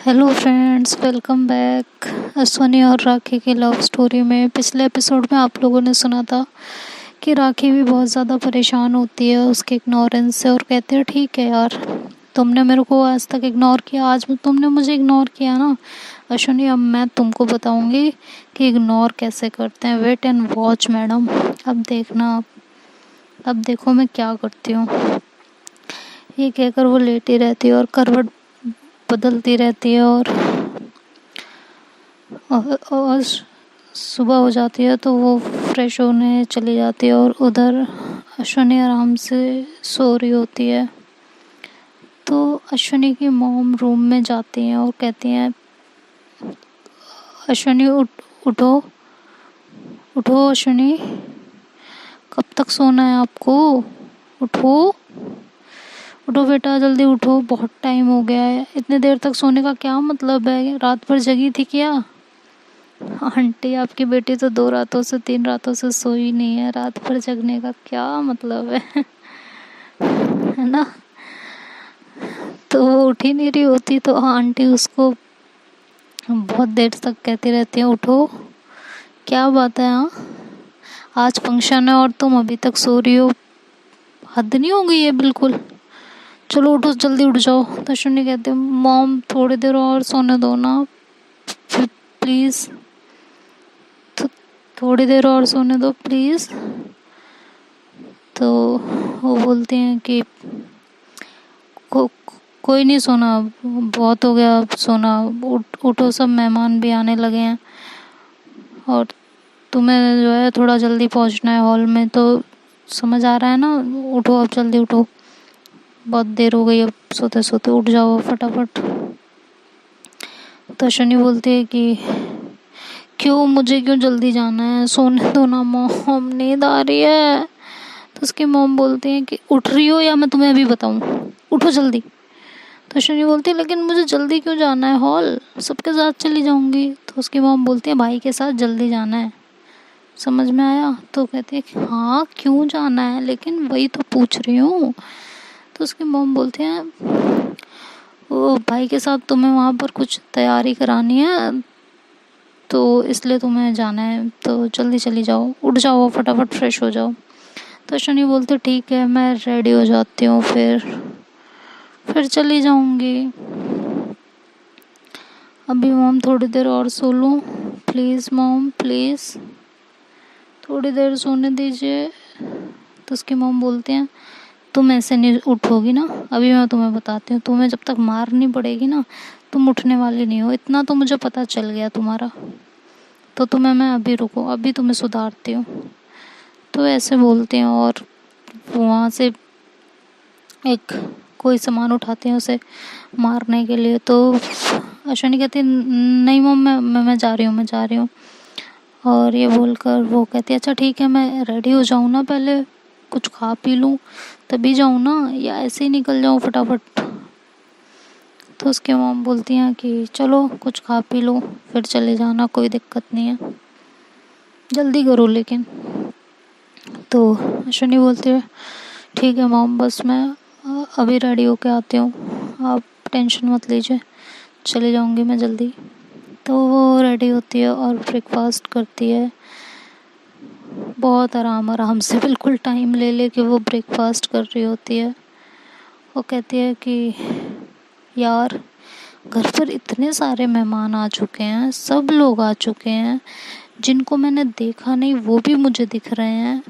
Hello friends, welcome back. Ashwani और राखी की love story में पिछले एपिसोड में आप लोगों ने सुना था कि राखी भी बहुत ज़्यादा परेशान होती है उसके इग्नोरेंस से और कहती है ठीक है यार, तुमने मेरे को आज तक इग्नोर किया, आज तुमने मुझे इग्नोर किया ना अश्वनी, अब मैं तुमको बताऊंगी कि इग्नोर कैसे करते हैं। वेट एंड वॉच मैडम, अब देखना आप, अब देखो मैं क्या करती हूँ। ये कहकर वो लेटी रहती है और करवट बदलती रहती है और सुबह हो जाती है तो वो फ्रेश होने चली जाती है और उधर अश्वनी आराम से सो रही होती है। तो अश्वनी की मॉम रूम में जाती हैं और कहती हैं अश्वनी उठो उठो अश्वनी, कब तक सोना है आपको? उठो उठो बेटा, जल्दी उठो, बहुत टाइम हो गया है। इतने देर तक सोने का क्या मतलब है? रात भर जगी थी क्या? आंटी, आपकी बेटी तो 2 रातों से 3 रातों से सोई नहीं है, रात भर जगने का क्या मतलब है? है ना? तो वो उठ ही नहीं रही होती तो आंटी उसको बहुत देर तक कहती रहती है उठो, क्या बात है? हाँ, आज फंक्शन है और तुम अभी तक सो रही हो, हद नहीं हो गई है बिल्कुल। चलो उठो, जल्दी उठ जाओ। तो शुनी कहते मॉम थोड़ी देर और सोने दो ना प्लीज़, थोड़ी देर और सोने दो प्लीज़। तो वो बोलती हैं कि को, कोई नहीं सोना, बहुत हो गया सोना, उठो, सब मेहमान भी आने लगे हैं और तुम्हें जो है थोड़ा जल्दी पहुंचना है हॉल में, तो समझ आ रहा है ना? उठो, अब जल्दी उठो, बहुत देर हो गई, अब सोते सोते उठ जाओ फटाफट। तो शनि बोलती है कि क्यों, मुझे क्यों जल्दी जाना है, सोने दो ना मॉम, नींद आ रही है। तो उसकी मॉम बोलती है कि उठ रही हो या मैं तुम्हें अभी बताऊं, उठो जल्दी। तो शनि बोलती है लेकिन मुझे जल्दी क्यों जाना है हॉल, सबके साथ चली जाऊंगी। तो उसकी मॉम बोलती है भाई के साथ जल्दी जाना है, समझ में आया? तो कहती है कि हाँ क्यों जाना है, लेकिन वही तो पूछ रही हूँ। तो उसकी मॉम बोलती है वो भाई के साथ तुम्हें वहाँ पर कुछ तैयारी करानी है तो इसलिए तुम्हें जाना है, तो जल्दी चली जाओ, उठ जाओ फटाफट, फ्रेश हो जाओ। तो शनि बोलते ठीक है, मैं रेडी हो जाती हूँ, फिर चली जाऊंगी। अभी मॉम थोड़ी देर और सो लूँ प्लीज़, मॉम प्लीज़ थोड़ी देर सोने दीजिए। तो उसकी मॉम बोलते हैं तुम ऐसे नहीं उठोगी ना, अभी मैं तुम्हें बताती हूँ, तुम्हें जब तक मार नहीं पड़ेगी ना तुम उठने वाली नहीं हो, इतना तो मुझे पता चल गया तुम्हारा। तो तुम्हें मैं अभी, रुको, अभी तुम्हें सुधारती हूँ। तो ऐसे बोलते हैं और वहाँ से एक कोई सामान उठाते हैं उसे मारने के लिए। तो अश्वनी कहती है नहीं मम्म, मैं जा रही हूँ, मैं जा रही हूँ। और ये बोलकर वो कहती है अच्छा ठीक है, मैं रेडी हो जाऊँ ना, पहले कुछ खा पी लूँ तभी जाऊँ ना, या ऐसे ही निकल जाऊँ फटाफट? तो उसके मॉम बोलती हैं कि चलो कुछ खा पी लो फिर चले जाना, कोई दिक्कत नहीं है, जल्दी करो लेकिन। तो अश्विनी बोलती है ठीक है मॉम, बस मैं अभी रेडी होके आती हूँ, आप टेंशन मत लीजिए, चले जाऊँगी मैं जल्दी। तो वो रेडी होती है और ब्रेकफास्ट करती है, बहुत आराम आराम से, बिल्कुल टाइम ले ले के वो ब्रेकफास्ट कर रही होती है। वो कहती है कि यार घर पर इतने सारे मेहमान आ चुके हैं, सब लोग आ चुके हैं, जिनको मैंने देखा नहीं वो भी मुझे दिख रहे हैं,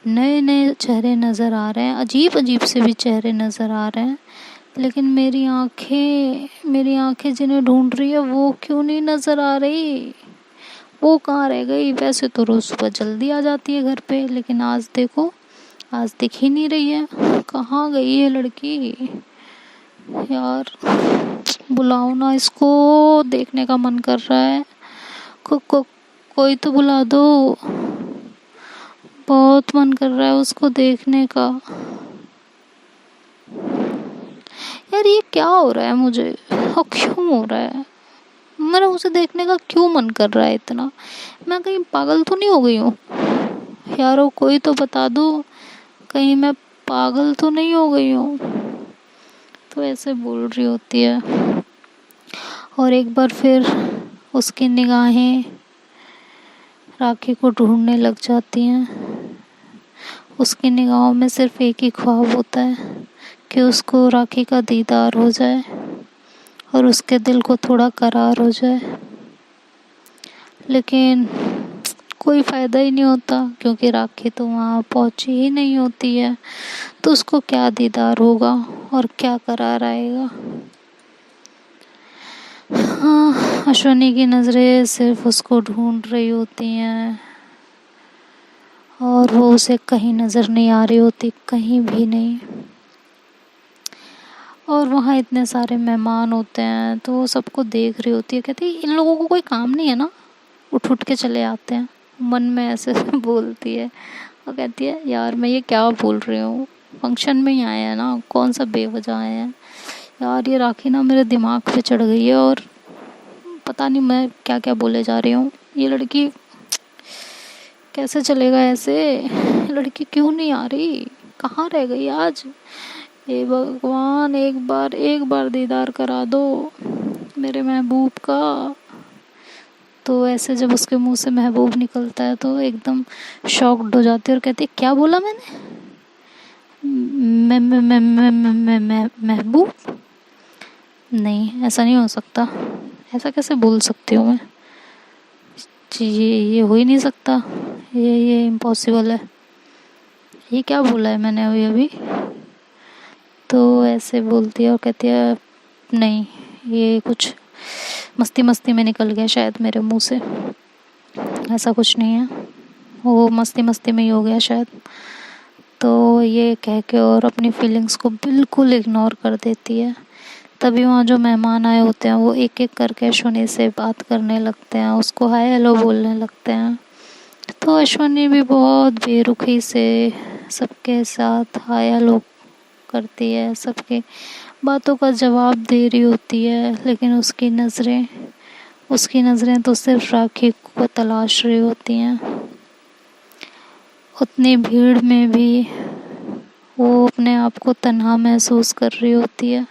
नए नए चेहरे नज़र आ रहे हैं, अजीब अजीब से भी चेहरे नज़र आ रहे हैं, लेकिन मेरी आंखें जिन्हें ढूंढ रही है वो क्यों नहीं नज़र आ रही, वो कहाँ रह गई? वैसे तो रोज़ सुबह जल्दी आ जाती है घर पे, लेकिन आज देखो, आज दिख ही नहीं रही है, कहाँ गई है लड़की? यार बुलाओ ना इसको, देखने का मन कर रहा है, कोई तो बुला दो, बहुत मन कर रहा है उसको देखने का। यार ये क्या हो रहा है मुझे, और क्यों हो रहा है? मेरा उसे देखने का क्यों मन कर रहा है इतना? मैं कहीं पागल तो नहीं हो गई हूँ यारो, कोई तो बता दो, कहीं मैं पागल तो नहीं हो गई हूँ? तो ऐसे बोल रही होती है। और एक बार फिर उसकी निगाहें राखी को ढूंढने लग जाती हैं। उसकी निगाहों में सिर्फ एक ही ख्वाब होता है कि उसको राखी का दीदार हो जाए और उसके दिल को थोड़ा करार हो जाए। लेकिन कोई फ़ायदा ही नहीं होता, क्योंकि राखी तो वहाँ पहुँची ही नहीं होती है, तो उसको क्या दीदार होगा और क्या करार आएगा। हाँ, अश्वनी की नज़रें सिर्फ उसको ढूंढ रही होती हैं और वो उसे कहीं नज़र नहीं आ रही होती, कहीं भी नहीं। और वहाँ इतने सारे मेहमान होते हैं तो वो सबको देख रही होती है। कहती है इन लोगों को कोई काम नहीं है ना, उठ उठ के चले आते हैं। मन में ऐसे बोलती है और कहती है यार मैं ये क्या बोल रही हूँ, फंक्शन में ही आए हैं ना, कौन सा बेवजह आए हैं यार। ये राखी ना मेरे दिमाग पे चढ़ गई है और पता नहीं मैं क्या क्या बोले जा रही हूँ। ये लड़की कैसे चलेगा ऐसे, लड़की क्यों नहीं आ रही, कहाँ रह गई आज। हे भगवान, एक बार दीदार करा दो मेरे महबूब का। तो ऐसे जब उसके मुंह से महबूब निकलता है तो एकदम शॉक्ड हो जाती है और कहती है क्या बोला मैंने, महबूब? नहीं, ऐसा नहीं हो सकता, ऐसा कैसे बोल सकती हूँ मैं जी, ये हो ही नहीं सकता, ये इम्पॉसिबल है। ये क्या बोला है मैंने अभी? तो ऐसे बोलती है और कहती है नहीं, ये कुछ मस्ती मस्ती में निकल गया शायद मेरे मुंह से, ऐसा कुछ नहीं है, वो मस्ती मस्ती में ही हो गया शायद। तो ये कह के और अपनी फीलिंग्स को बिल्कुल इग्नोर कर देती है। तभी वहाँ जो मेहमान आए होते हैं वो एक एक करके अश्वनी से बात करने लगते हैं, उसको हाय हेलो बोलने लगते हैं। तो अश्वनी भी बहुत बेरुखी से सबके साथ हाय हेलो करती है, सबके बातों का जवाब दे रही होती है। लेकिन उसकी नज़रें तो सिर्फ राखी को तलाश रही होती हैं। उतनी भीड़ में भी वो अपने आप को तन्हा महसूस कर रही होती है,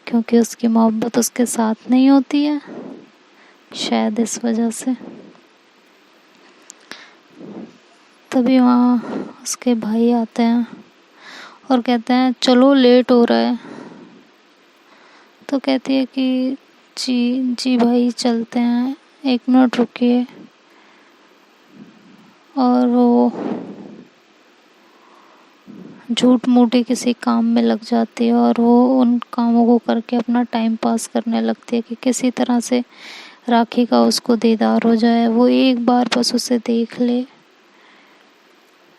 क्योंकि उसकी मोहब्बत उसके साथ नहीं होती है, शायद इस वजह से। तभी वहाँ उसके भाई आते हैं और कहते हैं चलो लेट हो रहा है। तो कहती है कि जी जी भाई चलते हैं, 1 मिनट रुकिए। और वो झूठ मूठी किसी काम में लग जाती है और वो उन कामों को करके अपना टाइम पास करने लगती है कि किसी तरह से राखी का उसको दीदार हो जाए, वो एक बार बस उसे देख ले।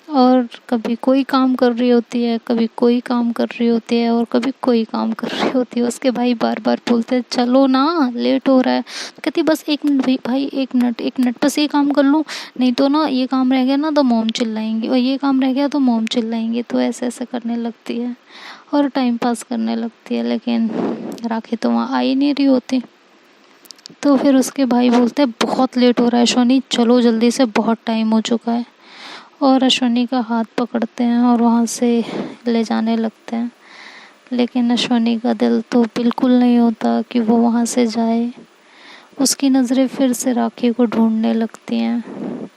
और कभी कोई काम कर रही होती है, कभी कोई काम कर रही होती है और कभी कोई काम कर रही होती है। उसके भाई बार बार बोलते हैं चलो ना लेट हो रहा है। तो कहती बस 1 मिनट भाई 1 मिनट बस ये काम कर लूँ, नहीं तो ना ये काम रह गया ना तो मॉम चिल्लाएंगी, और ये काम रह गया तो मॉम चिल्लाएंगी। तो ऐसे ऐसे करने लगती है और टाइम पास करने लगती है। लेकिन राखी तो वहाँ आ ही नहीं रही होती। तो फिर उसके भाई बोलते हैं बहुत लेट हो रहा है अश्वनी, चलो जल्दी से, बहुत टाइम हो चुका है। और अश्वनी का हाथ पकड़ते हैं और वहाँ से ले जाने लगते हैं। लेकिन अश्वनी का दिल तो बिल्कुल नहीं होता कि वो वहाँ से जाए। उसकी नज़रें फिर से राखी को ढूंढने लगती हैं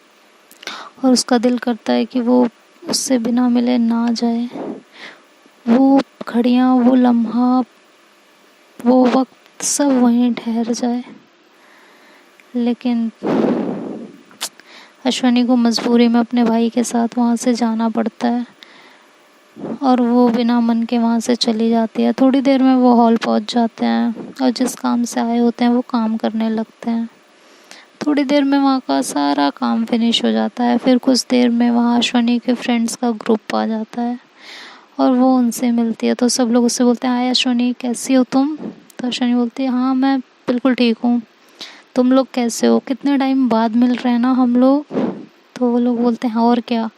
और उसका दिल करता है कि वो उससे बिना मिले ना जाए। वो घड़ियाँ, वो लम्हा, वो वक्त सब वहीं ठहर जाए। लेकिन अश्वनी को मजबूरी में अपने भाई के साथ वहाँ से जाना पड़ता है और वो बिना मन के वहाँ से चली जाती है। थोड़ी देर में वो हॉल पहुँच जाते हैं और जिस काम से आए होते हैं वो काम करने लगते हैं। थोड़ी देर में वहाँ का सारा काम फिनिश हो जाता है। फिर कुछ देर में वहाँ अश्वनी के फ्रेंड्स का ग्रुप आ जाता है और वो उनसे मिलती है। तो सब लोग उससे बोलते हैं हाय अश्वनी, कैसी हो तुम? तो अश्वनी बोलती है हाँ मैं बिल्कुल ठीक हूँ, तुम लोग कैसे हो, कितने टाइम बाद मिल रहे हैं ना हम लोग। तो वो लोग बोलते हैं और क्या,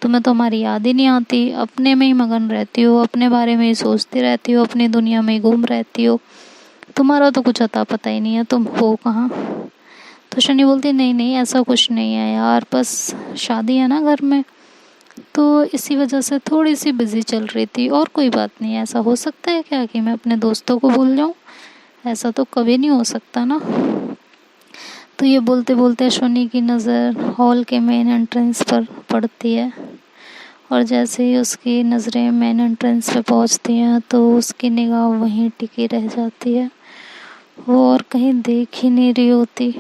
तुम्हें तो हमारी याद ही नहीं आती, अपने में ही मगन रहती हो, अपने बारे में ही सोचती रहती हो, अपनी दुनिया में ही घूम रहती हो, तुम्हारा तो कुछ अता पता ही नहीं है, तुम हो कहाँ। तो शनि बोलती नहीं नहीं ऐसा कुछ नहीं है यार, बस शादी है ना घर में, तो इसी वजह से थोड़ी सी बिजी चल रही थी, और कोई बात नहीं है। ऐसा हो सकता है क्या कि मैं अपने दोस्तों को भूल जाऊँ, ऐसा तो कभी नहीं हो सकता ना। तो ये बोलते बोलते अश्वनी की नज़र हॉल के मेन एंट्रेंस पर पड़ती है, और जैसे ही उसकी नज़रें मेन एंट्रेंस पे पहुंचती हैं तो उसकी निगाह वहीं टिकी रह जाती है। वो और कहीं देख ही नहीं रही होती।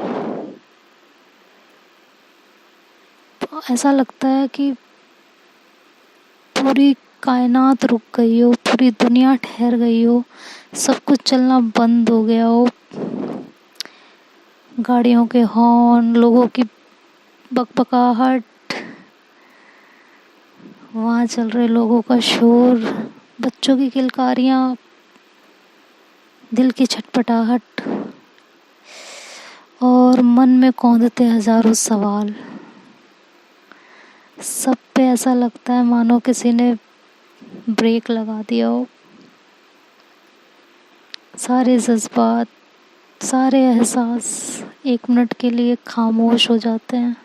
तो ऐसा लगता है कि पूरी कायनात रुक गई हो, पूरी दुनिया ठहर गई हो, सब कुछ चलना बंद हो गया हो। गाड़ियों के हॉर्न, लोगों की बकबकाहट, वहाँ चल रहे लोगों का शोर, बच्चों की किलकारियाँ, दिल की छटपटाहट, और मन में कौंधते हजारों सवाल। सब पे ऐसा लगता है मानो किसी ने ब्रेक लगा दिया हो। सारे जज्बात, सारे एहसास एक मिनट के लिए खामोश हो जाते हैं।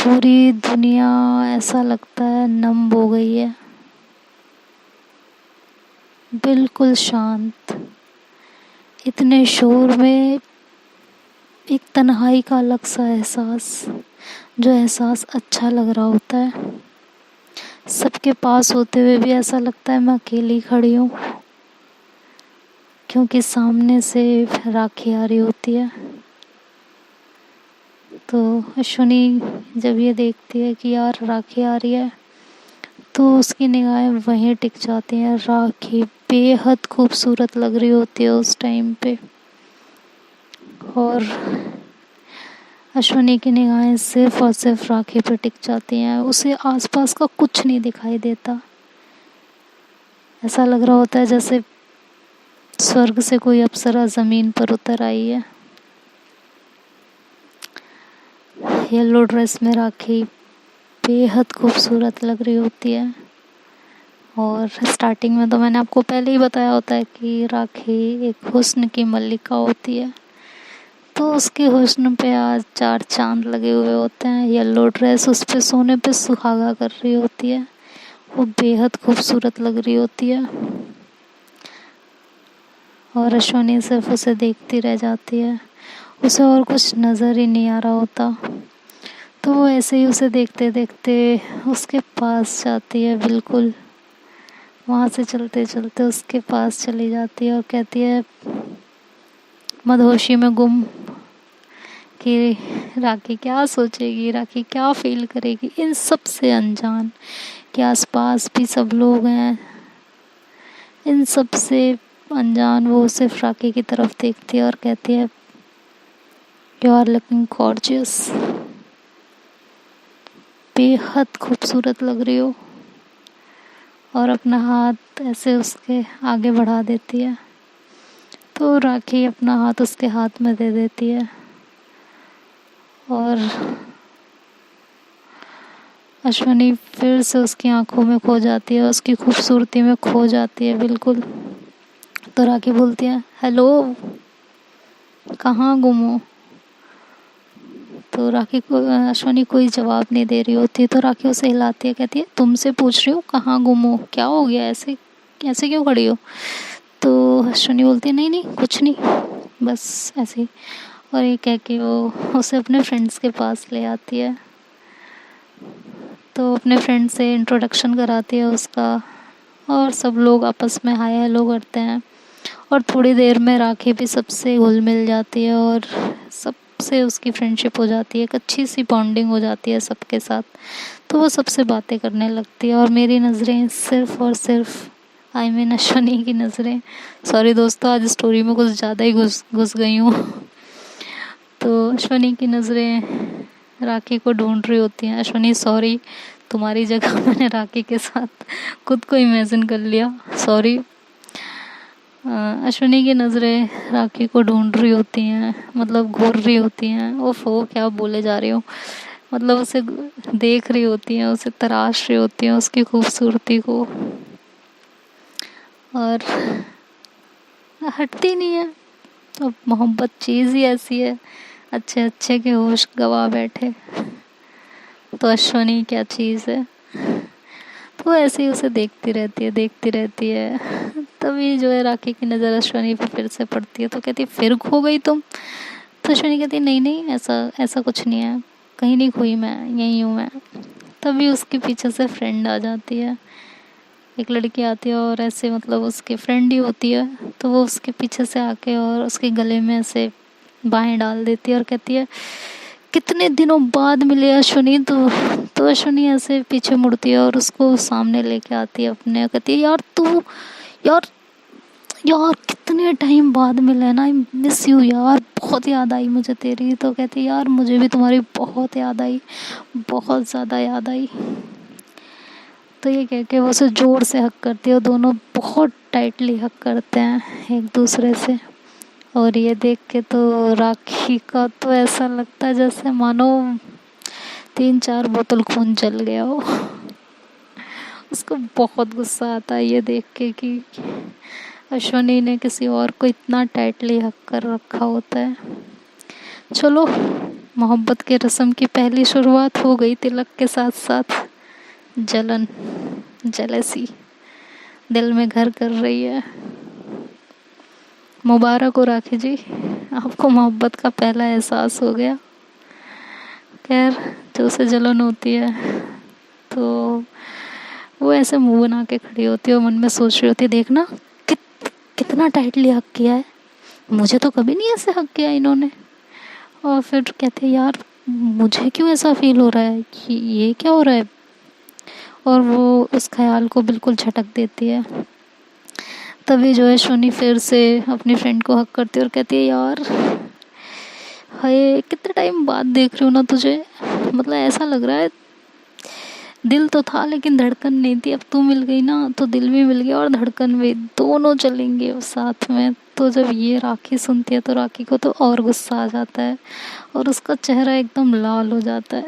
पूरी दुनिया ऐसा लगता है नम हो गई है, बिल्कुल शांत। इतने शोर में एक तन्हाई का अलग सा एहसास, जो एहसास अच्छा लग रहा होता है। सबके पास होते हुए भी ऐसा लगता है मैं अकेली खड़ी हूँ, क्योंकि सामने से राखी आ रही होती है। तो अश्विनी जब ये देखती है कि यार राखी आ रही है, तो उसकी निगाहें वहीं टिक जाती हैं। राखी बेहद खूबसूरत लग रही होती है उस टाइम पे, और अश्विनी की निगाहें सिर्फ और सिर्फ राखी पे टिक जाती हैं। उसे आसपास का कुछ नहीं दिखाई देता। ऐसा लग रहा होता है जैसे स्वर्ग से कोई अप्सरा ज़मीन पर उतर आई है। येलो ड्रेस में राखी बेहद खूबसूरत लग रही होती है। और स्टार्टिंग में तो मैंने आपको पहले ही बताया होता है कि राखी एक हुस्न की मल्लिका होती है। तो उसके हुस्न पे आज 4 चांद लगे हुए होते हैं। येलो ड्रेस उस पे सोने पे सुहागा कर रही होती है। वो बेहद खूबसूरत लग रही होती है, और अश्विनी सिर्फ उसे देखती रह जाती है। उसे और कुछ नज़र ही नहीं आ रहा होता। तो वो ऐसे ही उसे देखते देखते उसके पास जाती है, बिल्कुल वहाँ से चलते चलते उसके पास चली जाती है और कहती है मदहोशी में गुम कि राखी क्या सोचेगी, राखी क्या फील करेगी इन सब से अनजान, कि आसपास भी सब लोग हैं। इन सब से अनजान वो सिर्फ राखी की तरफ देखती है और कहती है यू आर लुकिंग गॉर्जियस, बेहद खूबसूरत लग रही हो। और अपना हाथ ऐसे उसके आगे बढ़ा देती है। तो राखी अपना हाथ उसके हाथ में दे देती है, और अश्विनी फिर से उसकी आंखों में खो जाती है, उसकी खूबसूरती में खो जाती है बिल्कुल। तो राखी बोलती है हेलो, कहाँ गुम हो। तो राखी को अश्विनी कोई जवाब नहीं दे रही होती। तो राखी उसे हिलाती है, कहती है तुमसे पूछ रही हूँ कहाँ गुम हो, क्या हो गया, ऐसे ऐसे क्यों खड़ी हो। तो अश्विनी बोलती है नहीं नहीं कुछ नहीं, बस ऐसे ही। और ये कह के वो उसे अपने फ्रेंड्स के पास ले आती है। तो अपने फ्रेंड से इंट्रोडक्शन कराती है उसका, और सब लोग आपस में हाय हेलो करते हैं। और थोड़ी देर में राखी भी सबसे घुल मिल जाती है, और सबसे उसकी फ्रेंडशिप हो जाती है, एक अच्छी सी बॉन्डिंग हो जाती है सबके साथ। तो वो सबसे बातें करने लगती है, और मेरी नज़रें सिर्फ़ और सिर्फ अश्विनी की नज़रें, सॉरी दोस्तों आज स्टोरी में कुछ ज़्यादा ही घुस गई हूँ। तो अश्विनी की नज़रें राखी को ढूंढ रही होती हैं। अश्विनी सॉरी, तुम्हारी जगह मैंने राखी के साथ खुद को इमेजिन कर लिया, सॉरी। अश्विनी की नज़रें राखी को ढूंढ रही होती हैं, मतलब घूर रही होती हैं। ओफो क्या बोले जा रही हूँ, मतलब उसे देख रही होती हैं, उसे तराश रही होती हैं, उसकी खूबसूरती को, और हटती नहीं है। तो मोहब्बत चीज़ ही ऐसी है, अच्छे अच्छे के होश गवा बैठे। तो अश्विनी क्या चीज़ है। तो ऐसे ही उसे देखती रहती है, देखती रहती है। तभी जो है राखी की नज़र अश्विनी पे फिर से पड़ती है, तो कहती है फिर खो गई तुम। तो अश्विनी कहती है नहीं नहीं, ऐसा ऐसा कुछ नहीं है, कहीं नहीं खोई मैं, यहीं हूँ मैं। तभी उसके पीछे से फ्रेंड आ जाती है, एक लड़की आती है और ऐसे मतलब उसकी फ्रेंड ही होती है, तो वो उसके पीछे से आके और उसके गले में ऐसे बाहें डाल देती है और कहती है कितने दिनों बाद मिले अश्विनी। तो अश्विनी ऐसे पीछे मुड़ती है और उसको सामने लेके आती है अपने, कहती है यार तू, यार यार कितने टाइम बाद मिले ना, आई मिस यू यार, बहुत याद आई मुझे तेरी। तो कहती है यार मुझे भी तुम्हारी बहुत याद आई, बहुत ज़्यादा याद आई। तो ये कह के वो उसे ज़ोर से हक करती है और दोनों बहुत टाइटली हक करते हैं एक दूसरे से। और ये देख के तो राखी का तो ऐसा लगता है जैसे मानो 3-4 बोतल खून जल गया हो। उसको बहुत गुस्सा आता है ये देख के कि अश्विनी ने किसी और को इतना टाइटली हक कर रखा होता है। चलो, मोहब्बत के रस्म की पहली शुरुआत हो गई। तिलक के साथ साथ जलन, जेलसी दिल में घर कर रही है। मुबारक हो राखी जी, आपको मोहब्बत का पहला एहसास हो गया। खैर, जो उसे जलन होती है तो वो ऐसे मुंह बना के खड़ी होती है और मन में सोच रही होती है देखना कितना टाइटली हक किया है, मुझे तो कभी नहीं ऐसे हक किया इन्होंने। और फिर कहते हैं यार मुझे क्यों ऐसा फील हो रहा है कि ये क्या हो रहा है, और वो उस ख्याल को बिल्कुल झटक देती है। तभी जो है शोनी फिर से अपनी फ्रेंड को हक करती है और कहती है यार हाय कितने टाइम बाद देख रही हूँ ना तुझे, मतलब ऐसा लग रहा है दिल तो था लेकिन धड़कन नहीं थी, अब तू मिल गई ना तो दिल भी मिल गया और धड़कन भी, दोनों चलेंगे साथ में। तो जब ये राखी सुनती है तो राखी को तो और गुस्सा आ जाता है और उसका चेहरा एकदम लाल हो जाता है।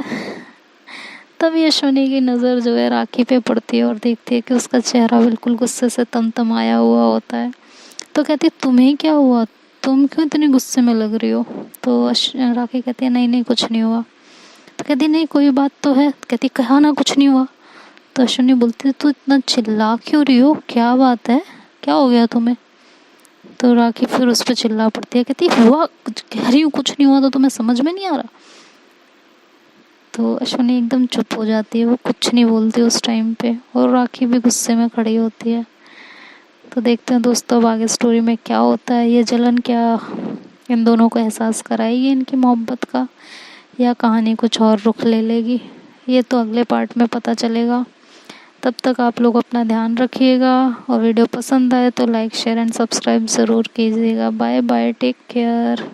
तभी अश्विनी की नज़र जो है राखी पे पड़ती है और देखती है कि उसका चेहरा बिल्कुल गुस्से से तमतमाया हुआ होता है। तो कहती है तुम्हें क्या हुआ, तुम क्यों इतने गुस्से में लग रही हो। तो राखी कहती है नहीं नहीं कुछ नहीं हुआ। तो कहती नहीं कोई बात तो है। कहती कहा ना कुछ नहीं हुआ। तो अश्विनी बोलती है तू इतना चिल्ला क्यों रही हो, क्या बात है, क्या हो गया तुम्हें। तो राखी फिर उस पर चिल्ला पड़ती है, कहती हुआ कह रही हूँ कुछ नहीं हुआ, तो तुम्हें समझ में नहीं आ रहा। तो अश्विनी एकदम चुप हो जाती है, वो कुछ नहीं बोलती उस टाइम पे, और राखी भी गुस्से में खड़ी होती है। तो देखते हैं दोस्तों अब आगे स्टोरी में क्या होता है, ये जलन क्या इन दोनों को एहसास कराएगी इनकी मोहब्बत का, या कहानी कुछ और रुख ले लेगी, ये तो अगले पार्ट में पता चलेगा। तब तक आप लोग अपना ध्यान रखिएगा और वीडियो पसंद आए तो लाइक शेयर एंड सब्सक्राइब ज़रूर कीजिएगा। Bye bye, take care.